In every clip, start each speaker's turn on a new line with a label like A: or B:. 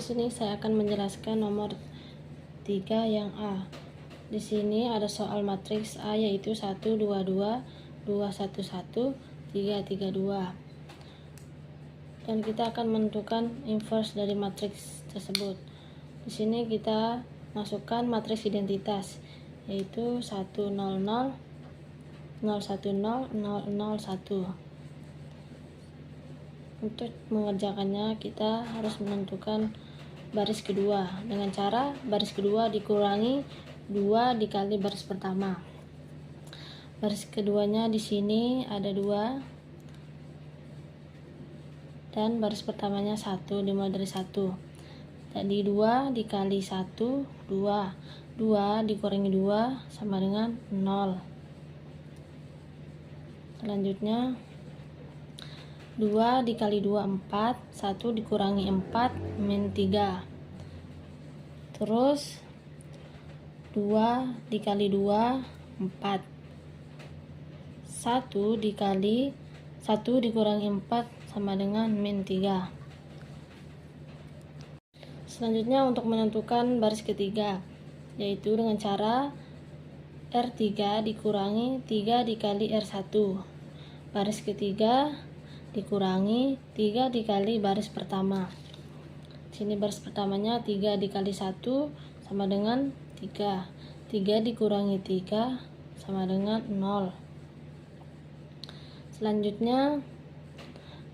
A: sini saya akan menjelaskan nomor 3 yang A. Di sini ada soal matriks A yaitu 1 2 2 2 1 1 3 3 2. Dan kita akan menentukan inverse dari matriks tersebut. Di sini kita masukkan matriks identitas yaitu 1 0 0 0 1 0 0 0 1. Untuk mengerjakannya kita harus menentukan baris kedua dengan cara baris kedua dikurangi 2 dikali baris pertama. Baris keduanya di sini ada 2 dan baris pertamanya 1, dimulai dari 1. Jadi 2 dikali 1 2, 2 dikurangi 2 sama dengan 0. Selanjutnya 2 dikali 2 4, 1 dikurangi 4 min 3. Terus 2 dikali 2 4, 1 dikali 1 dikurangi 4 sama dengan min 3. Selanjutnya untuk menentukan baris ketiga yaitu dengan cara R3 dikurangi 3 dikali R1. Baris ketiga dikurangi 3 dikali baris pertama. Sini baris pertamanya 3 dikali 1 sama dengan 3. 3 dikurangi 3 sama dengan 0. Selanjutnya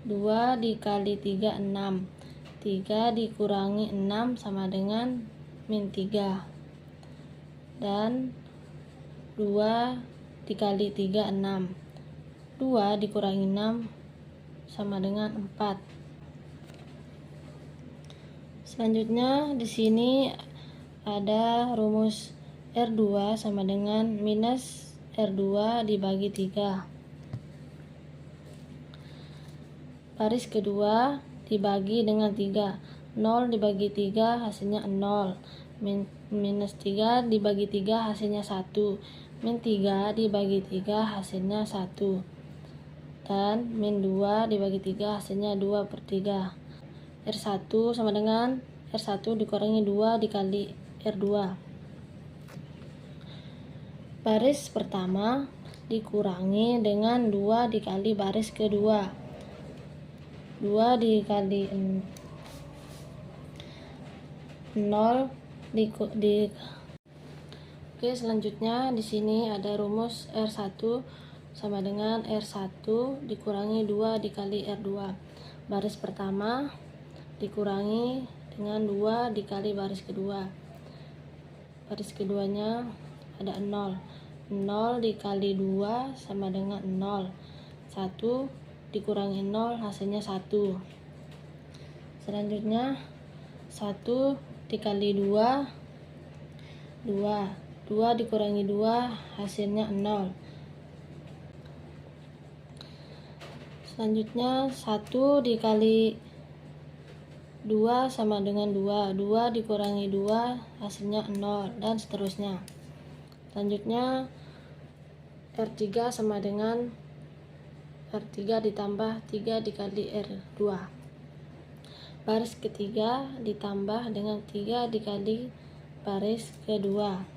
A: 2 dikali 3 6. 3 dikurangi 6 sama dengan min 3. Dan 2 dikali 3 6. 2 dikurangi 6 sama dengan 4. Selanjutnya di sini ada rumus R2 sama dengan minus R2 dibagi 3. Baris kedua dibagi dengan 3. 0 dibagi 3 hasilnya 0. Minus 3 dibagi 3 hasilnya 1. Min 3 dibagi 3 hasilnya 1. Dan min 2 dibagi 3 hasilnya 2/3. R1 sama dengan R1 dikurangi 2 dikali R2. Baris pertama dikurangi dengan 2 dikali baris kedua. 2 dikali 0 Oke, selanjutnya di sini ada rumus R1 sama dengan R1 dikurangi 2 dikali R2. Baris pertama dikurangi dengan 2 dikali baris kedua. Baris keduanya ada 0. 0 dikali 2 sama dengan 0. 1 dikurangi 0 hasilnya 1. Selanjutnya 1 dikali 2 2. 2 dikurangi 2 hasilnya 0. Selanjutnya 1 dikali 2 sama dengan 2. 2 dikurangi 2 hasilnya 0 dan seterusnya. Selanjutnya R3 sama dengan R3 ditambah 3 dikali R2. Baris ketiga ditambah dengan 3 dikali baris kedua.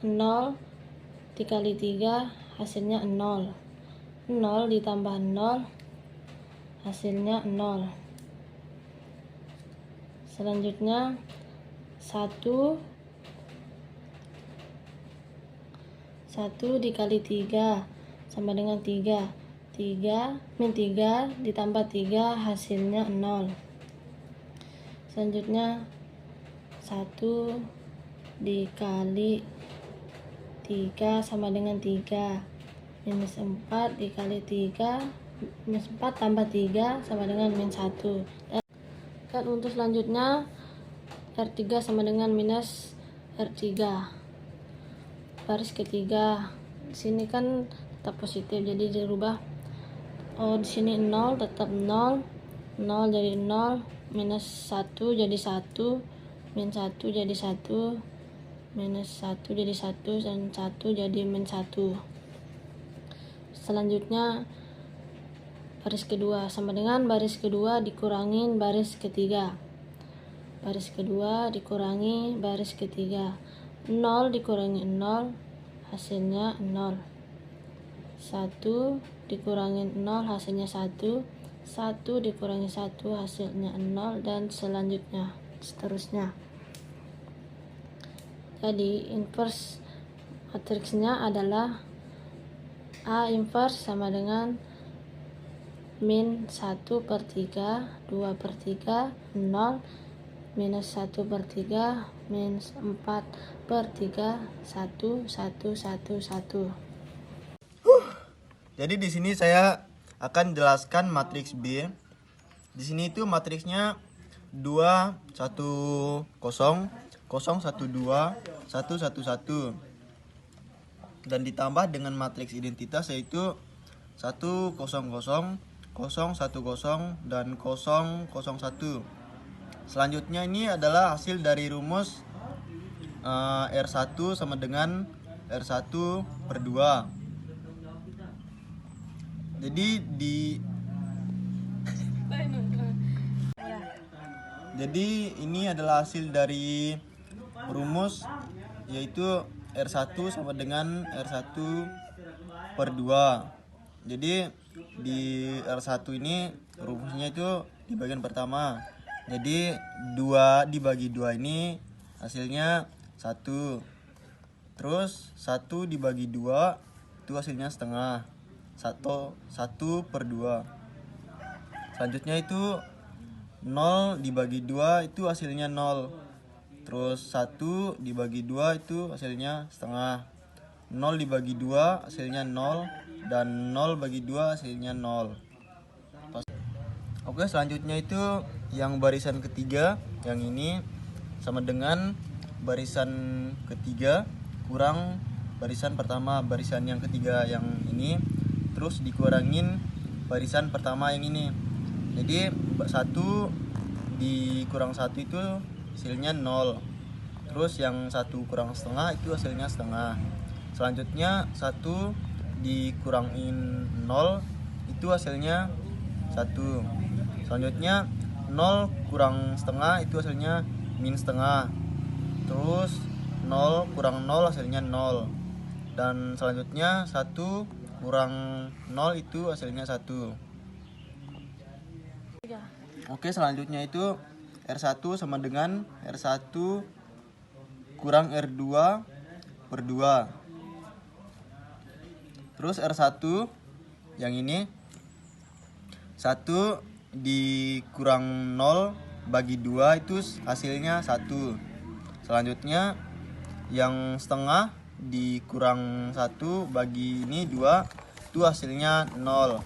A: 0 dikali 3 hasilnya 0. 0 ditambah 0 hasilnya 0. Selanjutnya 1 dikali 3 sama dengan 3. 3 min 3 ditambah 3 hasilnya 0. Selanjutnya 1 dikali 3 sama dengan 3. Minus 4 dikali 3, minus 4 tambah 3 sama dengan min 1. Dan untuk selanjutnya R3 sama dengan minus R3. Baris ketiga di sini kan tetap positif jadi dirubah. Di sini 0 tetap 0. 0 jadi 0, minus 1 jadi 1, min 1 jadi 1, minus 1 jadi 1 dan 1 jadi min 1. Selanjutnya baris kedua sama dengan baris kedua dikurangin baris ketiga. Baris kedua dikurangi baris ketiga. 0 dikurangi 0 hasilnya 0. 1 dikurangi 0 hasilnya 1. 1 dikurangi 1 hasilnya 0, dan seterusnya. Jadi inverse matriksnya adalah A inverse sama dengan min 1/3, 2/3, 0, minus 1/3, minus 4/3, 1, 1, 1, 1.
B: Jadi di sini saya akan jelaskan matriks B. Di sini itu matriksnya 2 1 0 0 1 2 1 1 1, dan ditambah dengan matriks identitas yaitu 1 0 0 0 1 0 dan 0 0 1. Selanjutnya ini adalah hasil dari rumus R1 sama dengan R1/2. Jadi ini adalah hasil dari rumus yaitu R1 sama dengan R1/2. Jadi di R1 ini rumusnya itu di bagian pertama. Jadi 2 dibagi 2 ini hasilnya 1. Terus 1 dibagi 2 itu hasilnya setengah. 1/2. Selanjutnya itu 0 dibagi 2 itu hasilnya 0. Terus 1 dibagi 2 itu hasilnya setengah. 0 dibagi 2 hasilnya 0, dan 0 bagi 2 hasilnya 0. Oke, selanjutnya itu yang barisan ketiga, yang ini sama dengan barisan ketiga kurang barisan pertama, barisan yang ketiga yang ini, terus dikurangin barisan pertama yang ini. Jadi 1 dikurang 1 itu hasilnya 0. Terus yang 1 kurang setengah itu hasilnya setengah. Selanjutnya 1 dikurangin 0 itu hasilnya 1. Selanjutnya 0 kurang setengah itu hasilnya min setengah. Terus 0 kurang 0 hasilnya 0. Dan selanjutnya 1 kurang 0 itu hasilnya 1. Oke, selanjutnya itu R1 sama dengan R1 kurang R2/2. Terus R1 yang ini 1 dikurang 0 bagi 2 itu hasilnya 1. Selanjutnya yang setengah dikurang 1 bagi ini 2 itu hasilnya 0.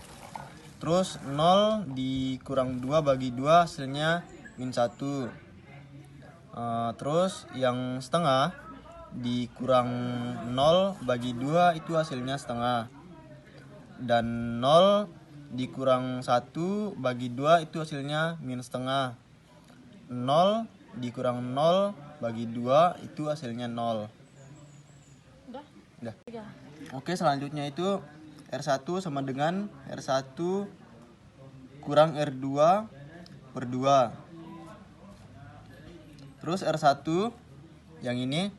B: Terus 0 dikurang 2 bagi 2 hasilnya min 1. Terus yang setengah dikurang 0 bagi 2 itu hasilnya setengah. Dan 0 dikurang 1 bagi 2 itu hasilnya min setengah. 0 dikurang 0 bagi 2 itu hasilnya 0. Udah. Oke, selanjutnya itu R1 sama dengan R1 kurang R2/2. Terus R1 yang ini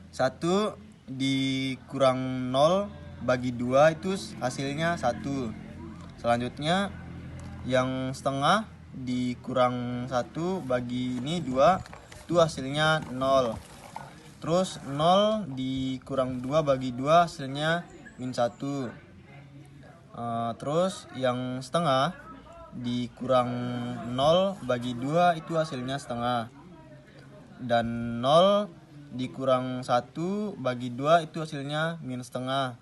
B: 1 dikurang 0 bagi 2 itu hasilnya 1. Selanjutnya yang setengah dikurang 1 bagi ini 2 itu hasilnya 0. Terus 0 dikurang 2 bagi 2 hasilnya min 1. Terus yang setengah dikurang 0 bagi 2 itu hasilnya setengah. Dan 0 dikurang 1 bagi 2 itu hasilnya min setengah.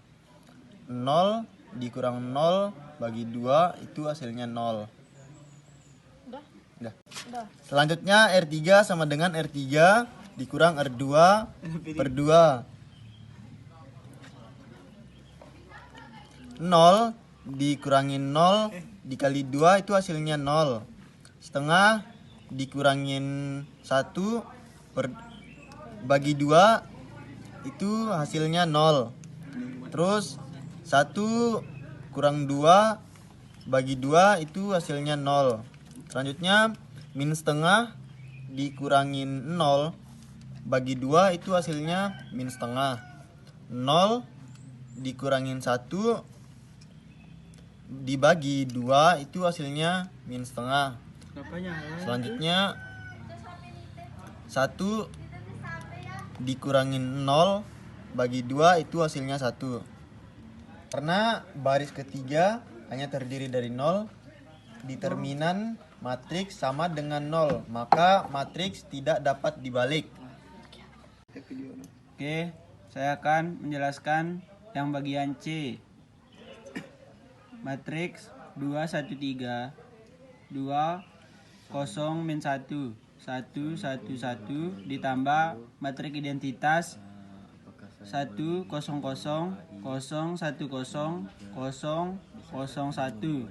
B: 0 dikurang 0 bagi 2 itu hasilnya 0. Udah. Selanjutnya R3 sama dengan R3 dikurang R2/2. 0 dikurangin 0 dikali 2 itu hasilnya 0. Setengah dikurangin 1 bagi 2 itu hasilnya 0. Terus 1 kurang 2 bagi 2 itu hasilnya 0. Selanjutnya min setengah dikurangin 0 bagi 2 itu hasilnya min setengah. 0 dikurangin 1 dibagi 2 itu hasilnya min setengah. Selanjutnya 1 dikurangin 0 bagi 2 itu hasilnya 1. Karena baris ketiga hanya terdiri dari 0, determinan matriks sama dengan 0, maka matriks tidak dapat dibalik.
C: Oke, saya akan menjelaskan yang bagian C. Matriks 2 1 3 2 0 min 1 1 1 1 ditambah matriks identitas 1 0 0 0 1 0 0 0 1.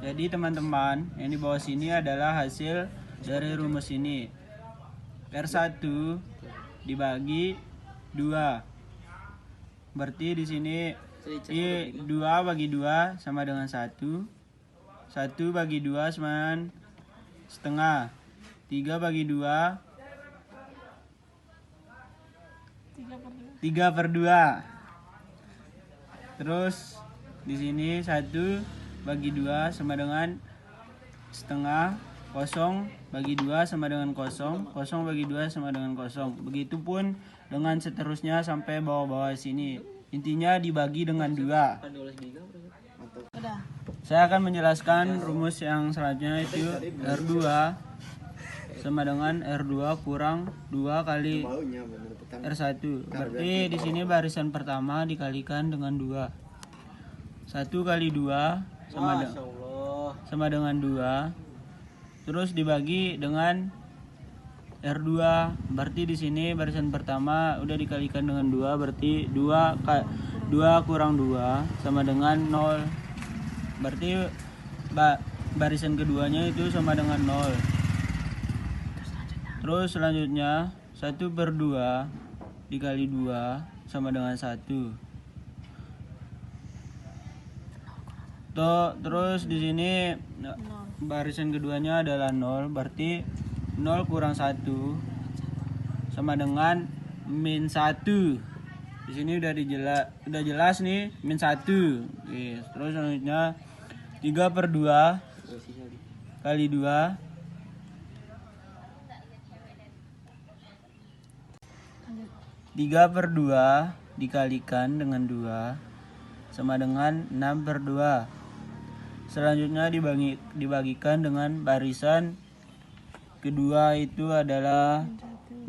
C: Jadi teman-teman, yang di bawah sini adalah hasil dari rumus ini. R1 dibagi 2. Berarti di sini 2 bagi 2 sama dengan 1. 1 bagi 2 sama dengan setengah. 3 bagi 2 3/2. Terus di sini 1 bagi 2 sama dengan setengah. 0 bagi 2 sama dengan 0. 0 bagi 2 sama dengan 0. Begitupun dengan seterusnya sampai bawah-bawah sini. Intinya dibagi dengan 2. Saya akan menjelaskan rumus yang selanjutnya, itu R2 sama dengan R2 kurang 2 kali R1. Berarti di sini barisan pertama dikalikan dengan 2. 1 kali 2 sama dengan 2. Terus dibagi dengan R2. Berarti di sini barisan pertama udah dikalikan dengan 2, berarti 2 kurang 2 sama dengan 0. Berarti barisan keduanya itu sama dengan 0. Terus selanjutnya 1/2 dikali 2 sama dengan 1. Terus di sini barisan keduanya adalah 0, berarti 0 kurang 1 sama dengan min 1. Di sini udah jelas nih min 1. Oke, terus selanjutnya 3/2 kali 2 3/2 dikalikan dengan 2 sama dengan 6/2. Selanjutnya dibagikan dengan barisan kedua, itu adalah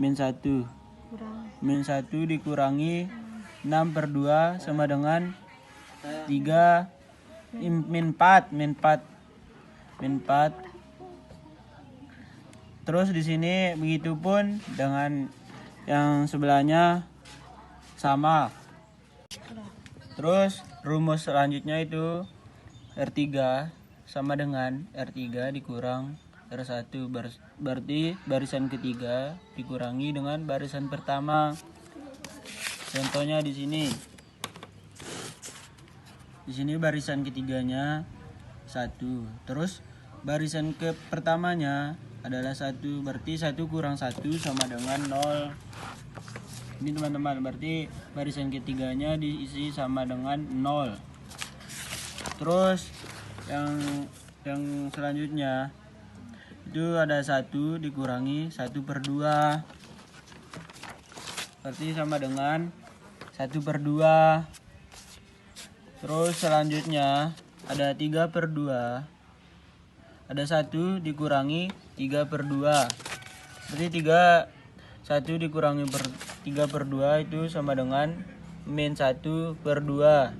C: min 1. Min 1 dikurangi 6/2 sama dengan 3 min 4. Terus di sini begitupun dengan yang sebelahnya sama. Terus rumus selanjutnya itu R3 sama dengan R3 dikurang R1. Berarti barisan ketiga dikurangi dengan barisan pertama. Contohnya di sini. Di sini barisan ketiganya 1. Terus barisan ke pertamanya adalah 1, berarti 1 kurang 1 sama dengan 0. Ini teman-teman, berarti barisan ketiganya diisi sama dengan 0. Terus yang selanjutnya itu ada 1 dikurangi 1/2, berarti sama dengan 1/2. Terus selanjutnya ada 3/2, ada 1 dikurangi 3/2, berarti 1 dikurangi 3/2 itu sama dengan min 1/2.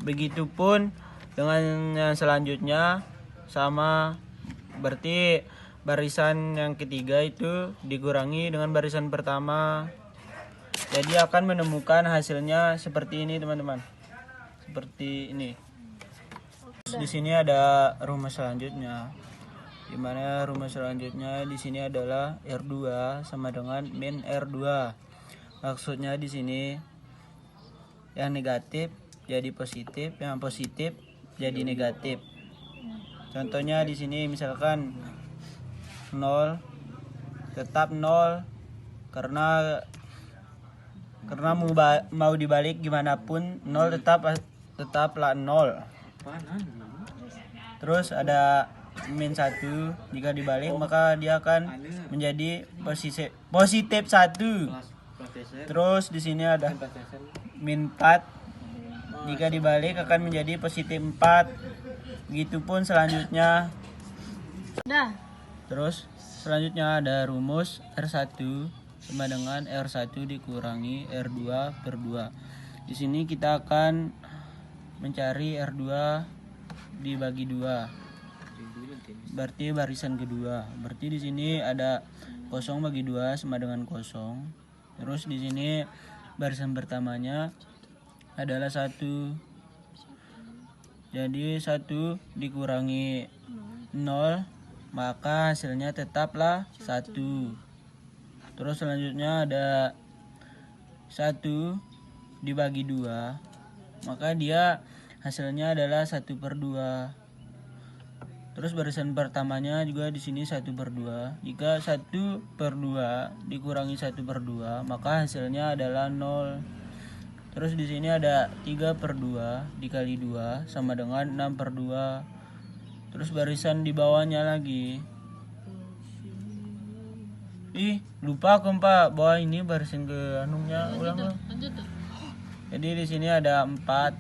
C: Begitupun dengan yang selanjutnya sama, berarti barisan yang ketiga itu dikurangi dengan barisan pertama. Jadi akan menemukan hasilnya seperti ini teman-teman. Seperti ini. Di sini ada rumus selanjutnya. Di mana rumus selanjutnya di sini adalah R2 sama dengan min R2. Maksudnya di sini yang negatif jadi positif, yang positif jadi negatif. Contohnya di sini misalkan 0 tetap 0 karena mau dibalik gimana pun 0 tetaplah 0. Terus ada min 1, jika dibalik maka dia akan menjadi positif 1. Terus di sini ada min 4, jika dibalik akan menjadi positif 4. Begitupun selanjutnya.
A: Dah.
C: Terus selanjutnya ada rumus R1 sama dengan R1 dikurangi R2 per 2. Di sini kita akan mencari R2 dibagi 2. Berarti barisan kedua. Berarti di sini ada 0 bagi 2 sama dengan 0. Terus di sini barisan pertamanya adalah 1. Jadi 1 dikurangi 0 maka hasilnya tetaplah 1. Terus selanjutnya ada 1 dibagi 2 maka dia hasilnya adalah 1 per 2. Terus barisan pertamanya juga di sini 1 per 2. Jika 1 per 2 dikurangi 1 per 2 maka hasilnya adalah 0. Terus di sini ada 3 per 2 dikali 2 sama dengan 6 per 2. Terus barisan di bawahnya lagi. Lupa aku Pak, bawah ini barisan ke anunya ulang.
A: Lanjut tuh.
C: Jadi di sini ada 4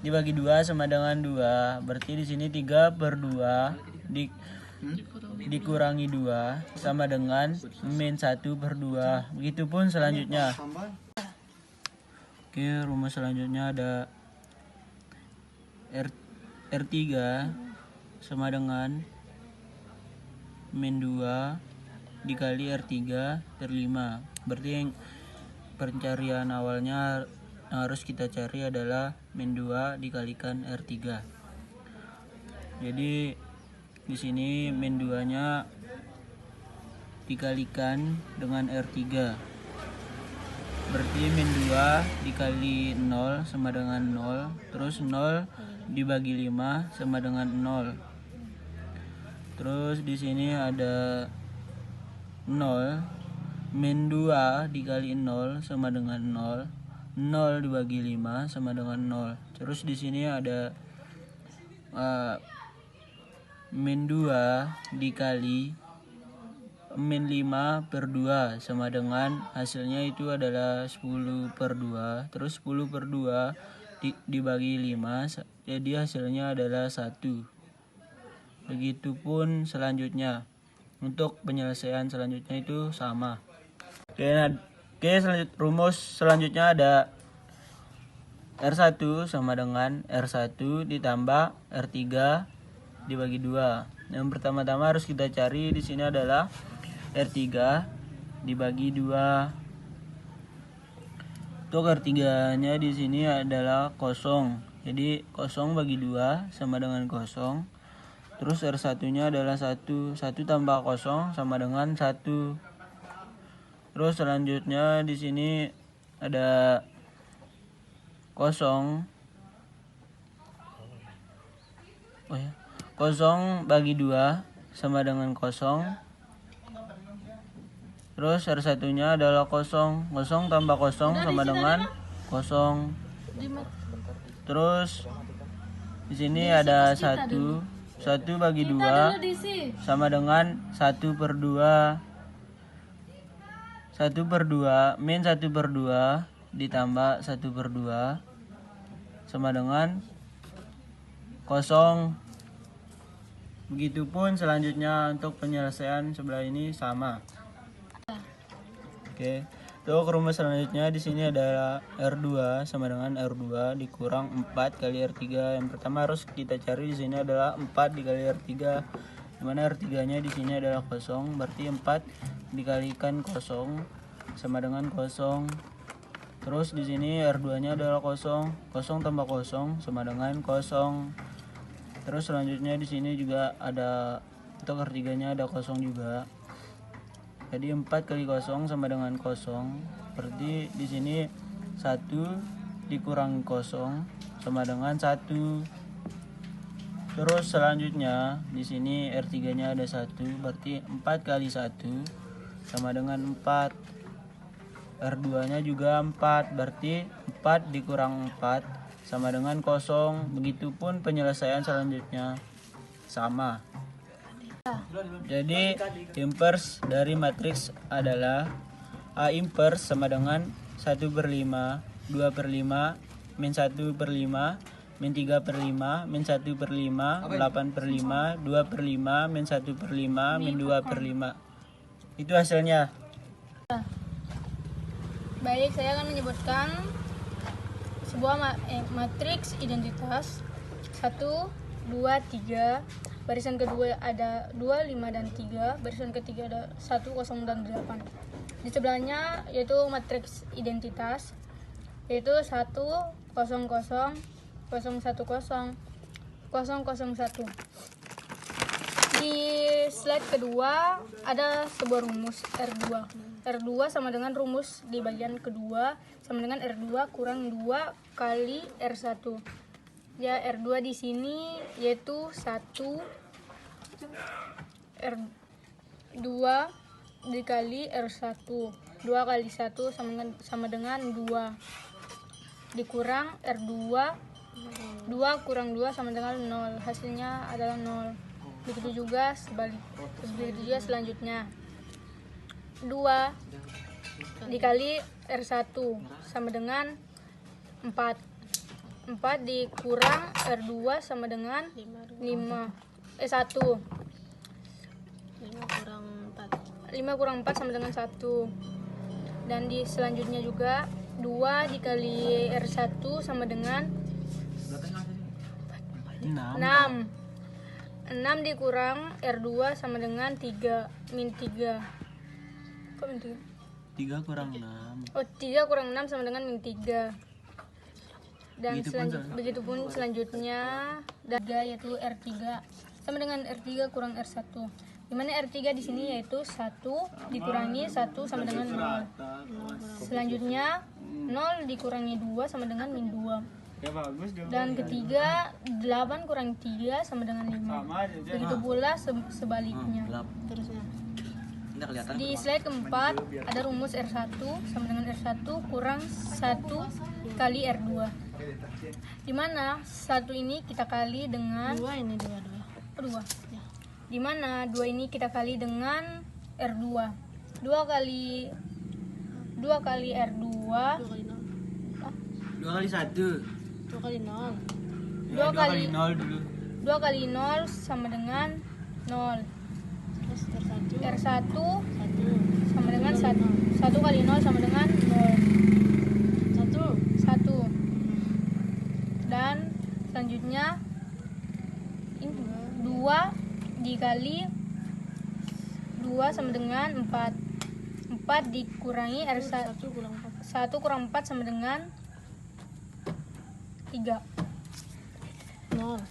C: dibagi 2 sama dengan 2. Berarti di sini 3 per 2 dikurangi 2 sama dengan min 1 per 2. Begitupun selanjutnya. Oke, rumus selanjutnya ada R3 sama dengan min 2 dikali R3 per 5. Berarti yang pencarian awalnya yang harus kita cari adalah min 2 dikalikan R3. Jadi di sini min 2-nya dikalikan dengan R3. Berarti min 2 dikali 0 sama dengan 0. Terus 0 dibagi 5 sama dengan 0. Terus di sini ada 0. Min 2 dikali 0 sama dengan 0. 0 dibagi 5 sama dengan 0. Terus di sini ada min 2 dikali min 5 per 2 sama dengan hasilnya itu adalah 10 per 2. Terus 10 per 2 dibagi 5 jadi hasilnya adalah 1. Begitupun selanjutnya. Untuk penyelesaian selanjutnya itu sama. Oke, rumus selanjutnya ada R1 sama dengan R1 ditambah R3 dibagi 2. Yang pertama-tama harus kita cari di sini adalah R3 dibagi 2. Untuk R3-nya di sini adalah 0. Jadi 0 bagi 2 sama dengan 0. Terus R1-nya adalah 1. 1 tambah 0 sama dengan 1. Terus selanjutnya di sini ada 0. 0 bagi 2 sama dengan 0. Terus R1-nya adalah 0. 0 tambah 0 sama dengan 0. Terus di sini ada 1. 1 bagi 2 sama dengan 1 per 2. 1 per 2 min 1 per 2 ditambah 1 per 2 sama dengan 0. Begitupun selanjutnya untuk penyelesaian sebelah ini sama. Oke, untuk rumus selanjutnya di sini adalah R2 sama dengan R2 dikurang 4 kali R3. Yang pertama harus kita cari di sini adalah 4 dikali R3. Dimana R3-nya di sini adalah 0, berarti 4 dikalikan 0 sama dengan 0. Terus di sini R2-nya adalah 0. 0 tambah 0 sama dengan 0. Terus selanjutnya di sini juga ada untuk R3-nya ada 0 juga. Jadi 4 kali kosong sama dengan kosong. Berarti di sini 1 dikurangi kosong sama dengan 1. Terus selanjutnya di sini R3-nya ada 1, berarti 4 kali 1 sama dengan 4. R2-nya juga 4, berarti 4 dikurang 4 sama dengan kosong. Begitupun penyelesaian selanjutnya sama. Jadi inverse dari matriks adalah A inverse sama dengan 1/5, 2/5, min 1/5, min 3/5, min 1/5, 8/5, 2/5, min 1/5, min 2/5. Itu hasilnya.
A: Baik, saya akan menyebutkan sebuah matriks identitas 1, 2, 3. Barisan kedua ada 2, 5, dan 3. Barisan ketiga ada 1, 0, dan 8. Di sebelahnya yaitu matriks identitas yaitu 1, 0, 0, 0, 1, 0, 0, 1. Di slide kedua ada sebuah rumus R2. R2 sama dengan rumus di bagian kedua sama dengan R2 kurang 2 kali R1. Ya, R2 di sini yaitu 1 R2 dikali R1. 2 kali 1 sama dengan 2. Dikurang R2. 2 kurang 2 sama dengan 0. Hasilnya adalah 0. Begitu juga selanjutnya. 2 dikali R1 sama dengan 4. 4 dikurang R2 sama dengan 5. 1. 5 kurang 4 sama dengan 1. Dan di selanjutnya juga 2 dikali R1 sama dengan 6. 6 dikurang R2 sama dengan 3, min 3. Kok min 3?
C: 3 kurang 6.
A: Oh, 3 kurang 6 sama dengan min 3. Dan begitupun selanjutnya 3 yaitu R3 sama dengan R3 kurang R1. Dimana R3 di sini yaitu 1 dikurangi 1 sama dengan 0. Selanjutnya 0 dikurangi 2 sama dengan min 2. Dan ketiga 8 kurang 3 sama dengan 5. Begitu pula sebaliknya. Di slide keempat ada rumus R1 sama dengan R1 kurang 1 kali R2. Dimana 1 ini kita kali dengan 2 ini 2. Dimana 2 ini kita kali dengan R2. 2 kali R2
C: 2 kali 1.
A: 2 kali 0.
C: 2 kali 0 dulu.
A: 2 kali 0 sama dengan 0. R1 sama dengan 1. 1 kali 0 sama dengan 0. 1. Dan selanjutnya 2 dikali 2 sama dengan 4. 4 dikurangi R1. 1 kurang 4 sama dengan 3. 0.